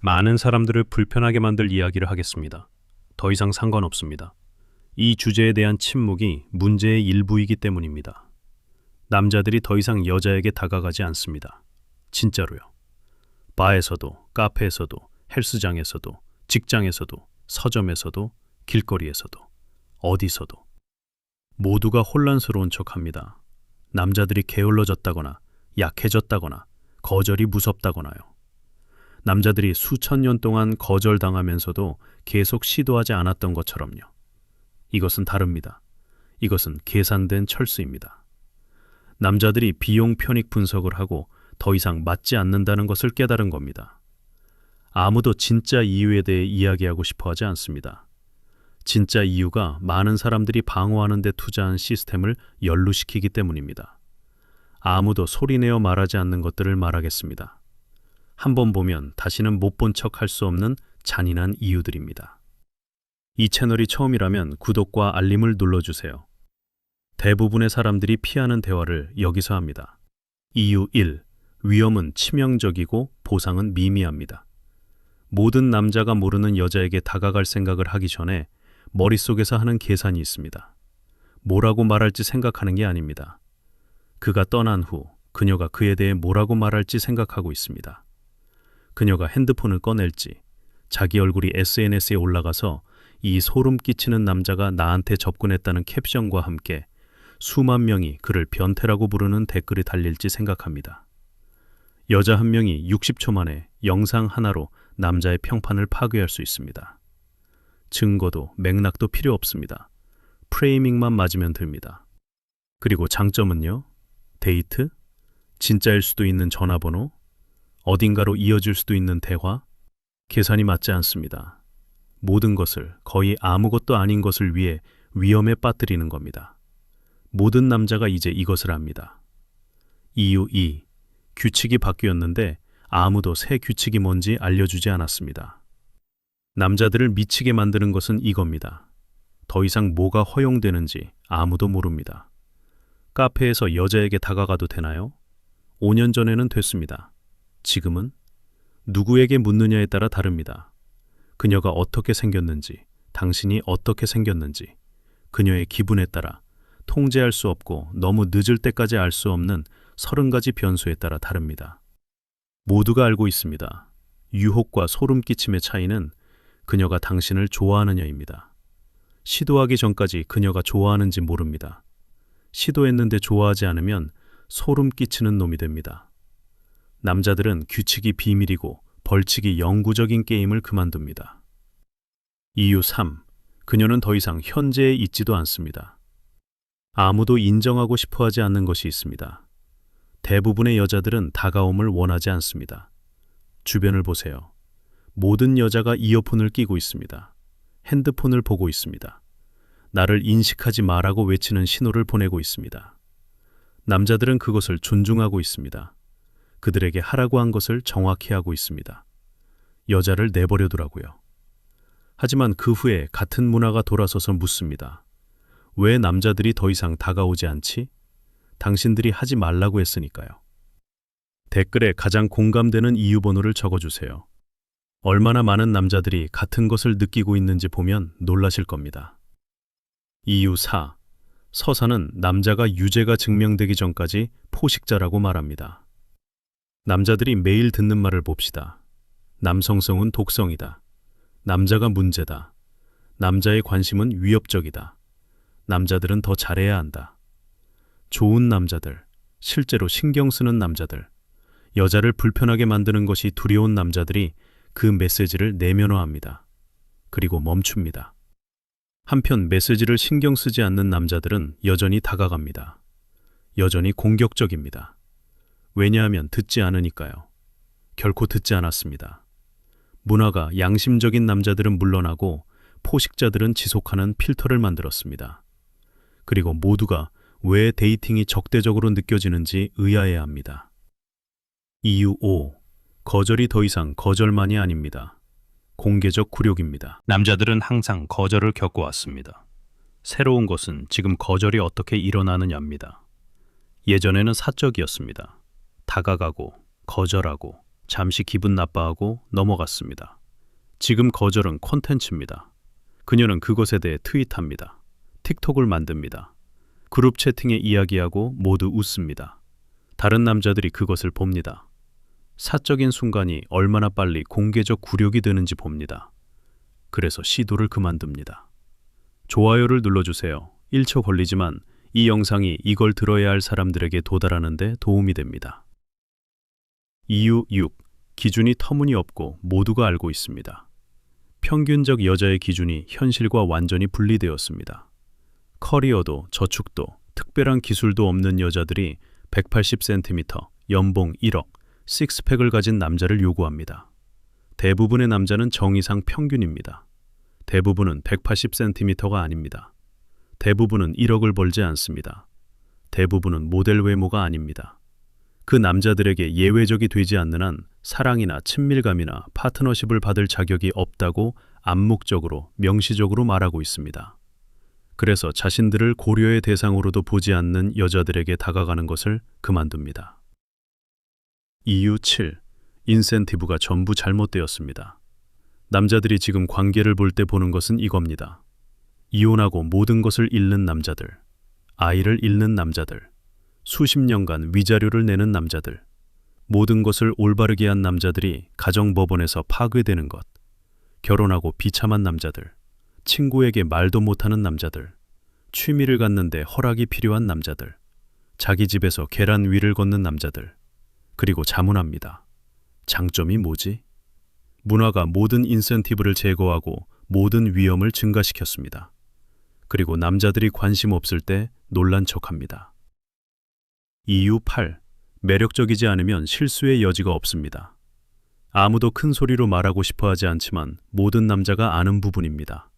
많은 사람들을 불편하게 만들 이야기를 하겠습니다. 더 이상 상관없습니다. 이 주제에 대한 침묵이 문제의 일부이기 때문입니다. 남자들이 더 이상 여자에게 다가가지 않습니다. 진짜로요. 바에서도, 카페에서도, 헬스장에서도, 직장에서도, 서점에서도, 길거리에서도, 어디서도. 모두가 혼란스러운 척합니다. 남자들이 게을러졌다거나 약해졌다거나 거절이 무섭다거나요. 남자들이 수천 년 동안 거절당하면서도 계속 시도하지 않았던 것처럼요. 이것은 다릅니다. 이것은 계산된 철수입니다. 남자들이 비용 편익 분석을 하고 더 이상 맞지 않는다는 것을 깨달은 겁니다. 아무도 진짜 이유에 대해 이야기하고 싶어 하지 않습니다. 진짜 이유가 많은 사람들이 방어하는 데 투자한 시스템을 연루시키기 때문입니다. 아무도 소리내어 말하지 않는 것들을 말하겠습니다. 한번 보면 다시는 못 본 척 할 수 없는 잔인한 이유들입니다. 이 채널이 처음이라면 구독과 알림을 눌러주세요. 대부분의 사람들이 피하는 대화를 여기서 합니다. 이유 1. 위험은 치명적이고 보상은 미미합니다. 모든 남자가 모르는 여자에게 다가갈 생각을 하기 전에 머릿속에서 하는 계산이 있습니다. 뭐라고 말할지 생각하는 게 아닙니다. 그가 떠난 후 그녀가 그에 대해 뭐라고 말할지 생각하고 있습니다. 그녀가 핸드폰을 꺼낼지, 자기 얼굴이 SNS에 올라가서 이 소름 끼치는 남자가 나한테 접근했다는 캡션과 함께 수만 명이 그를 변태라고 부르는 댓글이 달릴지 생각합니다. 여자 한 명이 60초 만에 영상 하나로 남자의 평판을 파괴할 수 있습니다. 증거도 맥락도 필요 없습니다. 프레이밍만 맞으면 됩니다. 그리고 장점은요? 데이트? 진짜일 수도 있는 전화번호? 어딘가로 이어질 수도 있는 대화? 계산이 맞지 않습니다. 모든 것을, 거의 아무것도 아닌 것을 위해 위험에 빠뜨리는 겁니다. 모든 남자가 이제 이것을 압니다. 이유 2. 규칙이 바뀌었는데 아무도 새 규칙이 뭔지 알려주지 않았습니다. 남자들을 미치게 만드는 것은 이겁니다. 더 이상 뭐가 허용되는지 아무도 모릅니다. 카페에서 여자에게 다가가도 되나요? 5년 전에는 됐습니다. 지금은? 누구에게 묻느냐에 따라 다릅니다. 그녀가 어떻게 생겼는지, 당신이 어떻게 생겼는지, 그녀의 기분에 따라 통제할 수 없고 너무 늦을 때까지 알 수 없는 30가지 변수에 따라 다릅니다. 모두가 알고 있습니다. 유혹과 소름 끼침의 차이는 그녀가 당신을 좋아하느냐입니다. 시도하기 전까지 그녀가 좋아하는지 모릅니다. 시도했는데 좋아하지 않으면 소름 끼치는 놈이 됩니다. 남자들은 규칙이 비밀이고 벌칙이 영구적인 게임을 그만둡니다. 이유 3. 그녀는 더 이상 현재에 있지도 않습니다. 아무도 인정하고 싶어 하지 않는 것이 있습니다. 대부분의 여자들은 다가옴을 원하지 않습니다. 주변을 보세요. 모든 여자가 이어폰을 끼고 있습니다. 핸드폰을 보고 있습니다. 나를 인식하지 마라고 외치는 신호를 보내고 있습니다. 남자들은 그것을 존중하고 있습니다. 그들에게 하라고 한 것을 정확히 하고 있습니다. 여자를 내버려두라고요. 하지만 그 후에 같은 문화가 돌아서서 묻습니다. 왜 남자들이 더 이상 다가오지 않지? 당신들이 하지 말라고 했으니까요. 댓글에 가장 공감되는 이유 번호를 적어주세요. 얼마나 많은 남자들이 같은 것을 느끼고 있는지 보면 놀라실 겁니다. 이유 4. 서사는 남자가 유죄가 증명되기 전까지 포식자라고 말합니다. 남자들이 매일 듣는 말을 봅시다. 남성성은 독성이다. 남자가 문제다. 남자의 관심은 위협적이다. 남자들은 더 잘해야 한다. 좋은 남자들, 실제로 신경 쓰는 남자들, 여자를 불편하게 만드는 것이 두려운 남자들이 그 메시지를 내면화합니다. 그리고 멈춥니다. 한편 메시지를 신경 쓰지 않는 남자들은 여전히 다가갑니다. 여전히 공격적입니다. 왜냐하면 듣지 않으니까요. 결코 듣지 않았습니다. 문화가 양심적인 남자들은 물러나고 포식자들은 지속하는 필터를 만들었습니다. 그리고 모두가 왜 데이팅이 적대적으로 느껴지는지 의아해야 합니다. 이유 5. 거절이 더 이상 거절만이 아닙니다. 공개적 굴욕입니다. 남자들은 항상 거절을 겪어왔습니다. 새로운 것은 지금 거절이 어떻게 일어나느냐입니다. 예전에는 사적이었습니다. 다가가고, 거절하고, 잠시 기분 나빠하고 넘어갔습니다. 지금 거절은 콘텐츠입니다. 그녀는 그것에 대해 트윗합니다. 틱톡을 만듭니다. 그룹 채팅에 이야기하고 모두 웃습니다. 다른 남자들이 그것을 봅니다. 사적인 순간이 얼마나 빨리 공개적 굴욕이 되는지 봅니다. 그래서 시도를 그만둡니다. 좋아요를 눌러주세요. 1초 걸리지만 이 영상이 이걸 들어야 할 사람들에게 도달하는 데 도움이 됩니다. 이유 6. 기준이 터무니없고 모두가 알고 있습니다. 평균적 여자의 기준이 현실과 완전히 분리되었습니다. 커리어도 저축도 특별한 기술도 없는 여자들이 180cm, 연봉 1억, 식스팩을 가진 남자를 요구합니다. 대부분의 남자는 정의상 평균입니다. 대부분은 180cm가 아닙니다. 대부분은 1억을 벌지 않습니다. 대부분은 모델 외모가 아닙니다. 그 남자들에게 예외적이 되지 않는 한 사랑이나 친밀감이나 파트너십을 받을 자격이 없다고 암묵적으로 명시적으로 말하고 있습니다. 그래서 자신들을 고려의 대상으로도 보지 않는 여자들에게 다가가는 것을 그만둡니다. 이유 7. 인센티브가 전부 잘못되었습니다. 남자들이 지금 관계를 볼 때 보는 것은 이겁니다. 이혼하고 모든 것을 잃는 남자들, 아이를 잃는 남자들, 수십 년간 위자료를 내는 남자들, 모든 것을 올바르게 한 남자들이 가정법원에서 파괴되는 것, 결혼하고 비참한 남자들, 친구에게 말도 못하는 남자들, 취미를 갖는데 허락이 필요한 남자들, 자기 집에서 계란 위를 걷는 남자들, 그리고 자문합니다. 장점이 뭐지? 문화가 모든 인센티브를 제거하고 모든 위험을 증가시켰습니다. 그리고 남자들이 관심 없을 때 놀란 척합니다. 이유 8. 매력적이지 않으면 실수의 여지가 없습니다. 아무도 큰 소리로 말하고 싶어 하지 않지만 모든 남자가 아는 부분입니다.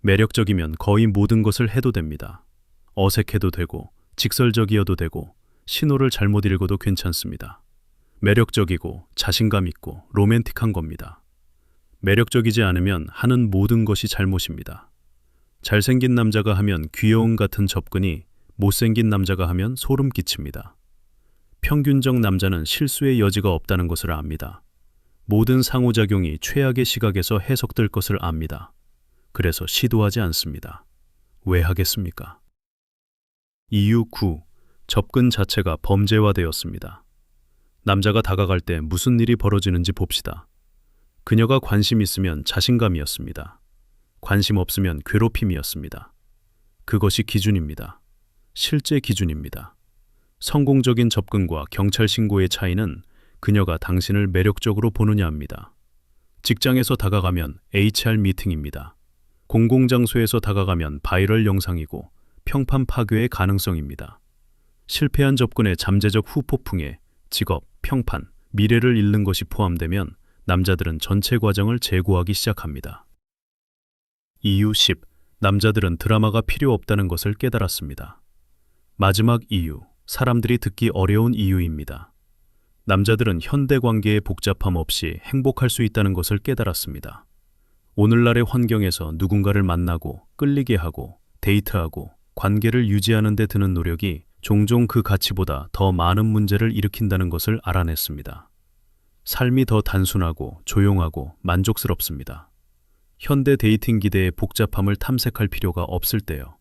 매력적이면 거의 모든 것을 해도 됩니다. 어색해도 되고 직설적이어도 되고 신호를 잘못 읽어도 괜찮습니다. 매력적이고 자신감 있고 로맨틱한 겁니다. 매력적이지 않으면 하는 모든 것이 잘못입니다. 잘생긴 남자가 하면 귀여움 같은 접근이 못생긴 남자가 하면 소름 끼칩니다. 평균적 남자는 실수의 여지가 없다는 것을 압니다. 모든 상호작용이 최악의 시각에서 해석될 것을 압니다. 그래서 시도하지 않습니다. 왜 하겠습니까? 이유 9. 접근 자체가 범죄화되었습니다. 남자가 다가갈 때 무슨 일이 벌어지는지 봅시다. 그녀가 관심 있으면 자신감이었습니다. 관심 없으면 괴롭힘이었습니다. 그것이 기준입니다. 실제 기준입니다. 성공적인 접근과 경찰 신고의 차이는 그녀가 당신을 매력적으로 보느냐입니다. 직장에서 다가가면 HR 미팅입니다. 공공장소에서 다가가면 바이럴 영상이고 평판 파괴의 가능성입니다. 실패한 접근의 잠재적 후폭풍에 직업, 평판, 미래를 잃는 것이 포함되면 남자들은 전체 과정을 재고하기 시작합니다. 이유 10. 남자들은 드라마가 필요 없다는 것을 깨달았습니다. 마지막 이유, 사람들이 듣기 어려운 이유입니다. 남자들은 현대 관계의 복잡함 없이 행복할 수 있다는 것을 깨달았습니다. 오늘날의 환경에서 누군가를 만나고 끌리게 하고 데이트하고 관계를 유지하는 데 드는 노력이 종종 그 가치보다 더 많은 문제를 일으킨다는 것을 알아냈습니다. 삶이 더 단순하고 조용하고 만족스럽습니다. 현대 데이팅 기대의 복잡함을 탐색할 필요가 없을 때요.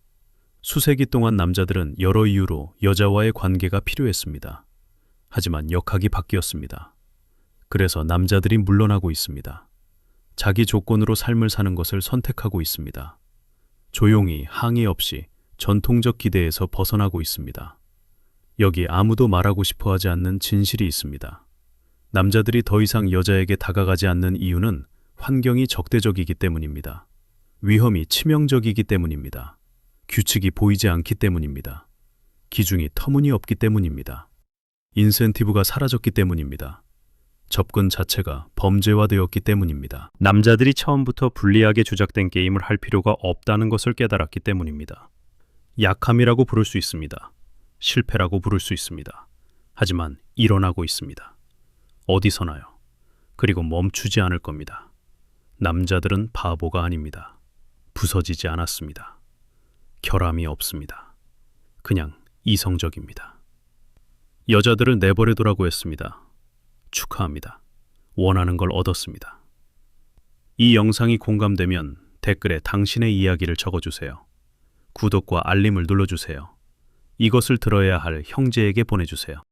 수세기 동안 남자들은 여러 이유로 여자와의 관계가 필요했습니다. 하지만 역학이 바뀌었습니다. 그래서 남자들이 물러나고 있습니다. 자기 조건으로 삶을 사는 것을 선택하고 있습니다. 조용히 항의 없이 전통적 기대에서 벗어나고 있습니다. 여기 아무도 말하고 싶어 하지 않는 진실이 있습니다. 남자들이 더 이상 여자에게 다가가지 않는 이유는 환경이 적대적이기 때문입니다. 위험이 치명적이기 때문입니다. 규칙이 보이지 않기 때문입니다. 기준이 터무니없기 때문입니다. 인센티브가 사라졌기 때문입니다. 접근 자체가 범죄화되었기 때문입니다. 남자들이 처음부터 불리하게 조작된 게임을 할 필요가 없다는 것을 깨달았기 때문입니다. 약함이라고 부를 수 있습니다. 실패라고 부를 수 있습니다. 하지만 일어나고 있습니다. 어디서나요. 그리고 멈추지 않을 겁니다. 남자들은 바보가 아닙니다. 부서지지 않았습니다. 결함이 없습니다. 그냥 이성적입니다. 여자들을 내버려두라고 했습니다. 축하합니다. 원하는 걸 얻었습니다. 이 영상이 공감되면 댓글에 당신의 이야기를 적어주세요. 구독과 알림을 눌러주세요. 이것을 들어야 할 형제에게 보내주세요.